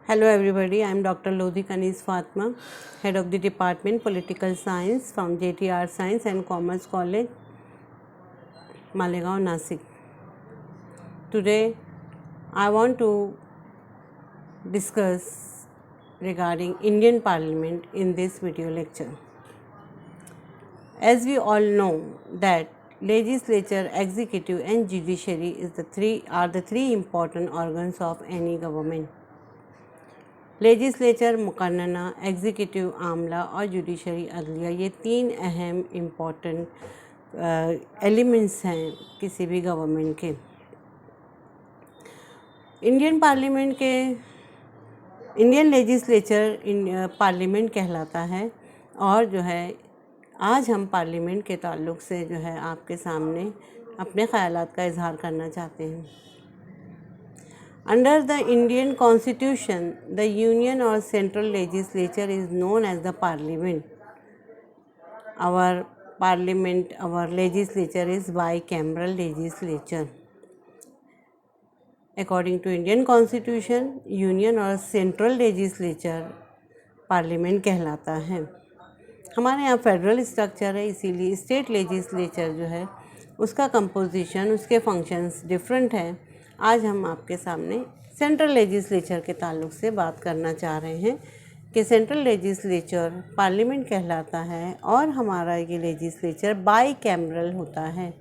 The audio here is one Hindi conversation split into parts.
Hello everybody, I am Dr. Lodhi Kanis Fatma, Head of the Department Political Science from JTR Science and Commerce College, Malegaon, Nasik. Today I want to discuss regarding Indian Parliament in this video lecture. As we all know that legislature, executive and judiciary are the three important organs of any government. Legislature मुकन्नना, एग्जीक्यूटिव आमला और जुडिशरी अदलिया, ये तीन अहम इम्पॉर्टेंट एलिमेंट्स हैं किसी भी गवर्नमेंट के। इंडियन लेजिस्लेचर पार्लियामेंट कहलाता है और जो है आज हम पार्लियामेंट के ताल्लुक़ से जो है आपके सामने अपने ख़यालात का इजहार करना चाहते हैं। Under the Indian Constitution, the Union or Central Legislature is known as the Parliament. Our legislature is bicameral legislature. According to Indian Constitution, Union or Central Legislature Parliament कहलाता है। हमारे यहाँ फेडरल स्ट्रक्चर है, इसीलिए स्टेट लेजिस्लेचर जो है उसका कंपोजिशन, उसके फंक्शंस डिफरेंट है। आज हम आपके सामने सेंट्रल लेजिस्लेचर के ताल्लुक़ से बात करना चाह रहे हैं कि सेंट्रल लेजिस्लेचर पार्लियामेंट कहलाता है और हमारा ये लेजिस्लेचर बाई कैमरल होता है।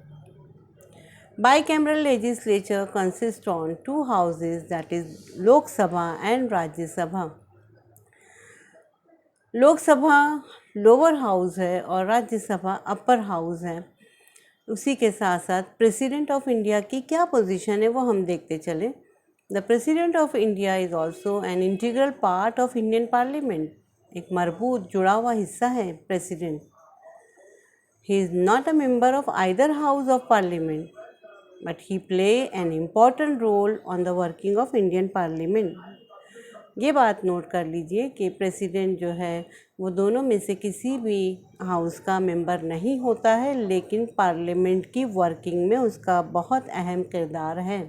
By cameral legislature consist on to houses, that is Lok Sabha and Rajya Sabha. Lok Sabha lower house है और राज्यसभा अपर हाउस है। उसी के साथ साथ प्रेसिडेंट ऑफ इंडिया की क्या पोजीशन है वो हम देखते चले। The president of India is also an integral part of Indian parliament. एक मरबूत जुड़ा हुआ हिस्सा है president. He is not a member of either house of parliament but he play an important roll on the working of Indian parliament. ये बात नोट कर लीजिए कि प्रेसिडेंट जो है वो दोनों में से किसी भी हाउस का मेंबर नहीं होता है, लेकिन पार्लियामेंट की वर्किंग में उसका बहुत अहम किरदार है।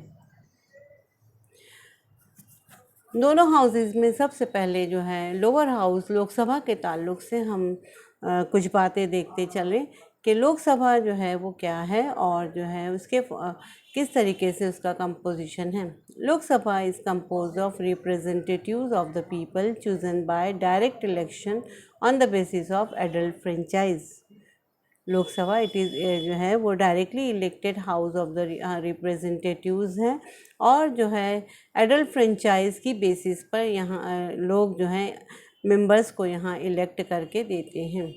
दोनों हाउसेस में सबसे पहले जो है लोअर हाउस लोकसभा के ताल्लुक़ से हम कुछ बातें देखते चलें कि लोकसभा जो है वो क्या है और जो है उसके किस तरीके से उसका कंपोजिशन है। Lok Sabha is compose of representatives of the people chosen bye direct election on the basis of adult franchise. Lok Sabha it is जो है वो directly elected house of the representatives हैं और जो है एडल्ट फ्रेंचाइज की बेसिस पर यहाँ लोग जो हैं मेंबर्स को यहाँ इलेक्ट करके देते हैं।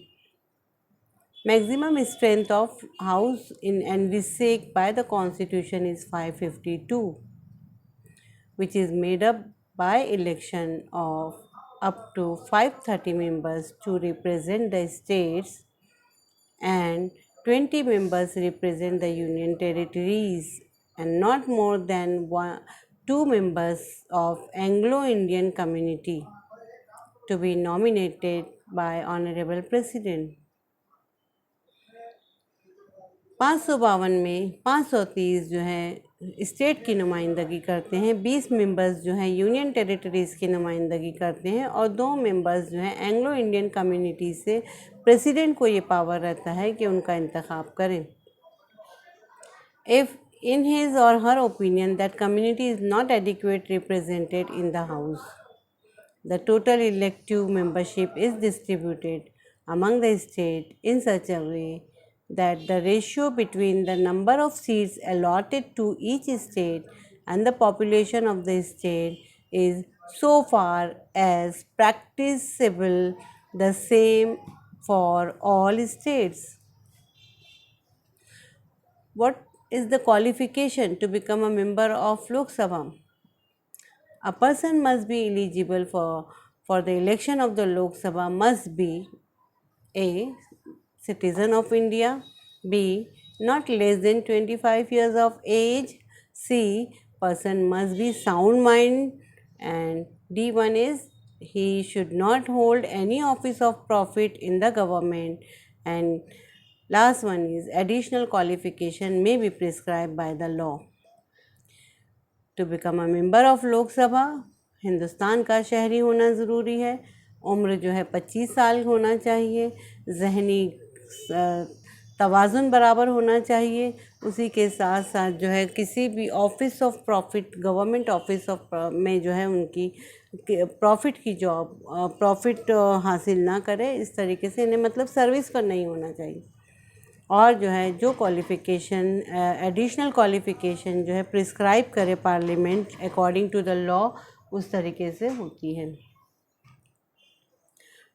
Maximum strength of house in envisaged by the constitution is 552, which is made up by election of up to 530 members to represent the states and 20 members represent the union territories and not more than 2 members of Anglo-Indian community to be nominated by Honorable President। 552 में 530 जो है स्टेट की नुमाइंदगी करते हैं, 20 मेंबर्स जो हैं यूनियन टेरिटरीज़ की नुमाइंदगी करते हैं और 2 मेंबर्स जो हैं एंग्लो इंडियन कम्युनिटी से प्रेसिडेंट को ये पावर रहता है कि उनका इंतखाब करें। If in his or her opinion that community is not adequately represented in the house, the total elective membership is distributed among the state in such a way that the ratio between the number of seats allotted to each state and the population of the state is so far as practicable the same for all states. What is the qualification to become a member of Lok Sabha? A person must be eligible for the election of the Lok Sabha must be A. Citizen of India, B. Not less than 25 years of age, C. Person must be sound mind, and D1 is he should not hold any office of profit in the government, and last one is additional qualification may be prescribed by the law. To become a member of Lok Sabha, Hindustan का शहरी होना ज़रूरी है, उम्र जो है 25 साल होना चाहिए, ज़हनी तवाज़ुन बराबर होना चाहिए। उसी के साथ साथ जो है किसी भी office of profit, government office of में जो है उनकी प्रॉफिट की जॉब, प्रॉफिट हासिल ना करे, इस तरीके से इन्हें मतलब सर्विस पर नहीं होना चाहिए। और जो है जो क्वालिफ़िकेशन, एडिशनल क्वालिफ़िकेशन जो है प्रिस्क्राइब करे parliament according to the law, उस तरीके से होती है।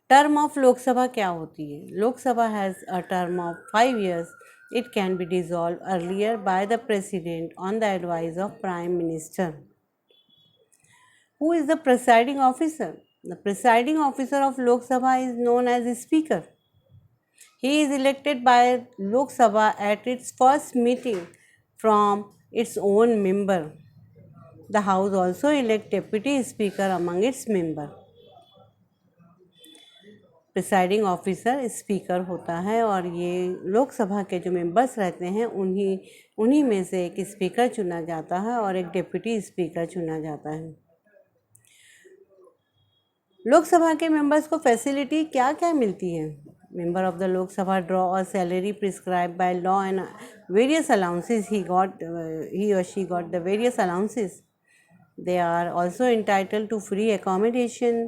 टर्म ऑफ लोकसभा क्या होती है? Lok Sabha has a term of 5 years. It can be dissolved earlier by the president on the advice of prime minister. Who is the presiding officer? The presiding officer of Lok Sabha is known as the speaker. He is elected by Lok Sabha at its first meeting from its own member. The house also elects deputy speaker among its members. Presiding officer speaker होता है और ये लोकसभा के जो मेंबर्स रहते हैं उन्हीं में से एक स्पीकर चुना जाता है और एक डिप्टी स्पीकर चुना जाता है। लोकसभा के मेंबर्स को फैसिलिटी क्या क्या मिलती है? Member of the Lok Sabha draw a salary prescribe by law and various allowances he और she got the various allowances. They are also entitled to free accommodation,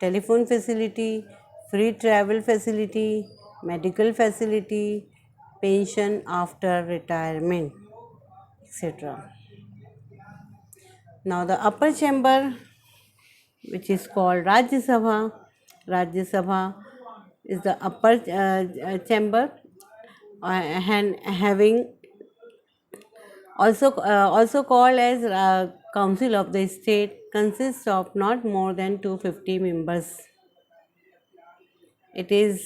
telephone facility, free travel facility, medical facility, pension after retirement, etc. Now the upper chamber, which is called Rajya Sabha. Rajya Sabha is the upper chamber and having also called as Council of the State, consists of not more than 250 members. Its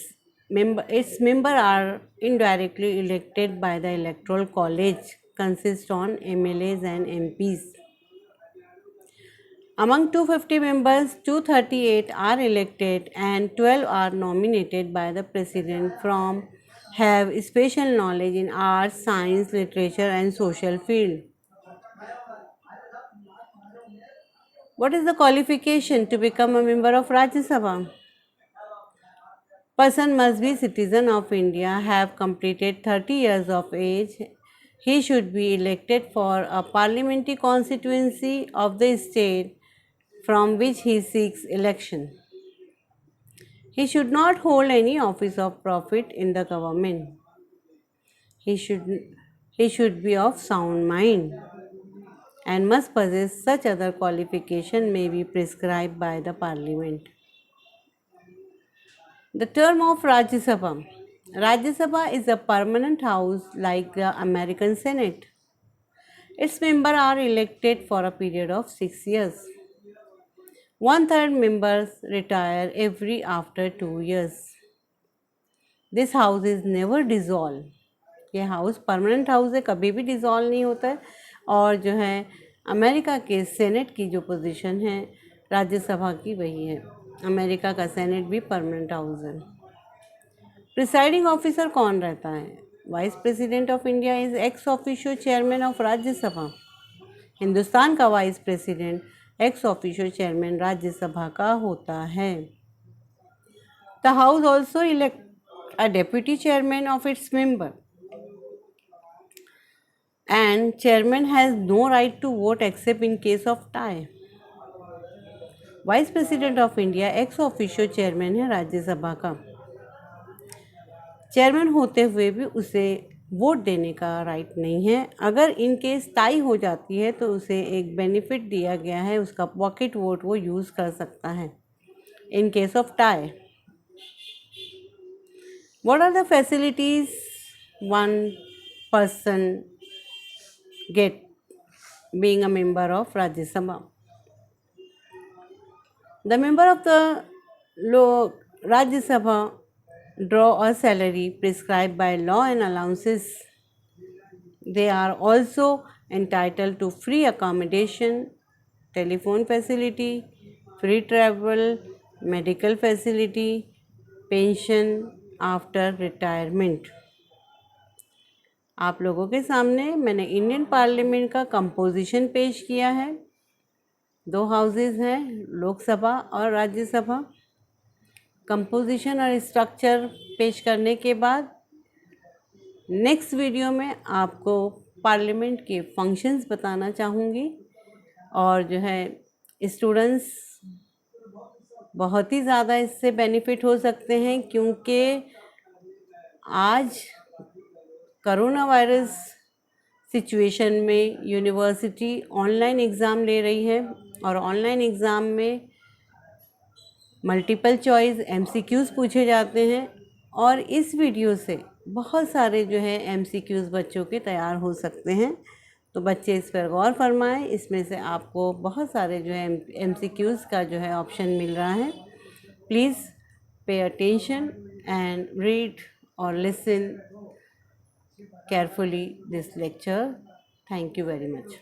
members are indirectly elected by the Electoral College, consists on MLAs and MPs. Among 250 members, 238 are elected and 12 are nominated by the President from have special knowledge in arts, science, literature and social field. What is the qualification to become a member of Rajya Sabha? Person must be citizen of India, have completed 30 years of age. He should be elected for a parliamentary constituency of the state from which he seeks election. He should not hold any office of profit in the government. He should be of sound mind and must possess such other qualification may be prescribed by the parliament. The term of Rajya Sabha. Rajya Sabha is a permanent house like the American Senate. Its members are elected for a period of 6 years. 1/3 members retire every after 2 years. This house is never dissolved. ये हाउस परमानेंट हाउस है, कभी भी डिज़ोल्व नहीं होता है। और जो है अमेरिका के सेनेट की जो पोजीशन है राज्यसभा की वही है। अमेरिका का सेनेट भी परमानेंट हाउस है। प्रिसाइडिंग ऑफिसर कौन रहता है? Vice president of India is ex officio chairman of Rajya Sabha. Hindustan का vice president ex officio chairman Rajya Sabha का होता है। The house also elect a deputy chairman of its member and chairman has no right to vote except in case of tie. Vice president of India x officio chairman है राज्यसभा का। चेयरमैन होते हुए भी उसे वोट देने का राइट नहीं है। अगर इन केस टाई हो जाती है तो उसे एक बेनिफिट दिया गया है, उसका पॉकेट वोट वो यूज़ कर सकता है in case of tie. What are the facilities one person get being a member of Rajya Sabha? The member of the Rajya Sabha draw a salary prescribed by law and allowances. They are also entitled to free accommodation, telephone facility, free travel, medical facility, pension after retirement. आप लोगों के सामने मैंने इंडियन पार्लियामेंट का कंपोजिशन पेश किया है। 2 हाउसेस हैं, लोकसभा और राज्यसभा। कंपोजिशन और स्ट्रक्चर पेश करने के बाद नेक्स्ट वीडियो में आपको पार्लियामेंट के फंक्शंस बताना चाहूँगी, और जो है स्टूडेंट्स बहुत ही ज़्यादा इससे बेनिफिट हो सकते हैं, क्योंकि आज कोरोना वायरस सिचुएशन में यूनिवर्सिटी ऑनलाइन एग्ज़ाम ले रही है, और ऑनलाइन एग्ज़ाम में मल्टीपल चॉइस MCQs पूछे जाते हैं, और इस वीडियो से बहुत सारे जो है MCQs बच्चों के तैयार हो सकते हैं। तो बच्चे इस पर गौर फरमाएं, इसमें से आपको बहुत सारे जो है MCQs का जो है ऑप्शन मिल रहा है। Please pay attention and read और listen carefully this lecture. Thank you very much.